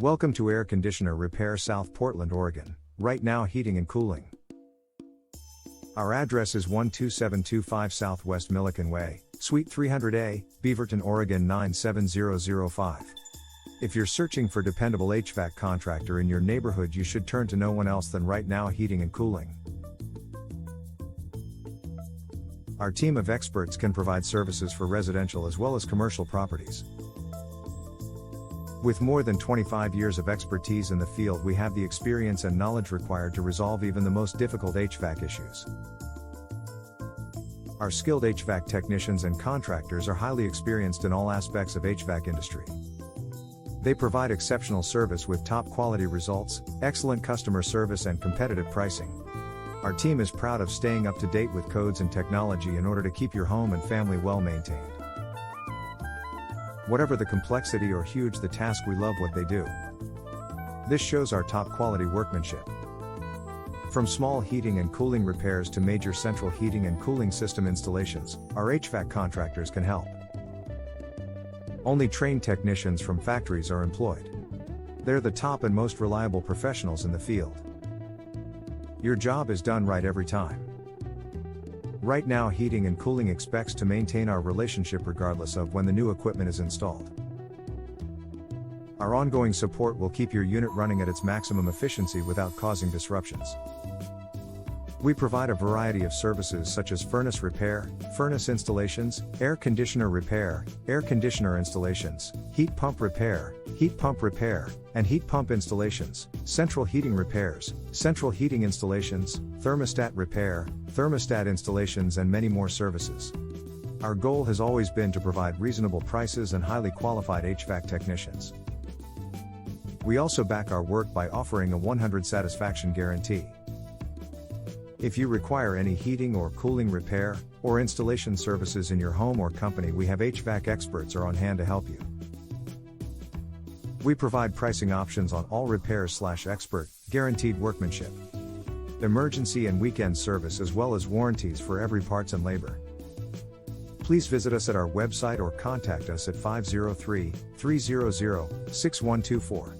Welcome to Air Conditioner Repair, South Portland, Oregon. Right Now Heating and Cooling. Our address is 12725 Southwest Millikan Way, Suite 300A, Beaverton, Oregon 97005. If you're searching for dependable HVAC contractor in your neighborhood, you should turn to no one else than Right Now Heating and Cooling. Our team of experts can provide services for residential as well as commercial properties. With more than 25 years of expertise in the field, we have the experience and knowledge required to resolve even the most difficult HVAC issues. Our skilled HVAC technicians and contractors are highly experienced in all aspects of HVAC industry. They provide exceptional service with top quality results, excellent customer service and competitive pricing. Our team is proud of staying up to date with codes and technology in order to keep your home and family well maintained. Whatever the complexity or huge the task, we love what they do. This shows our top quality workmanship. From small heating and cooling repairs to major central heating and cooling system installations, our HVAC contractors can help. Only trained technicians from factories are employed. They're the top and most reliable professionals in the field. Your job is done right every time. Right Now Heating and Cooling expects to maintain our relationship regardless of when the new equipment is installed. Our ongoing support will keep your unit running at its maximum efficiency without causing disruptions. We provide a variety of services such as furnace repair, furnace installations, air conditioner repair, air conditioner installations, heat pump repair, and heat pump installations, central heating repairs, central heating installations, thermostat repair, thermostat installations, and many more services. Our goal has always been to provide reasonable prices and highly qualified HVAC technicians. We also back our work by offering a 100 satisfaction guarantee. If you require any heating or cooling repair or installation services in your home or company, we have HVAC experts are on hand to help you. We provide pricing options on all repairs/expert, guaranteed workmanship, emergency and weekend service, as well as warranties for every parts and labor. Please visit us at our website or contact us at 503-300-6124.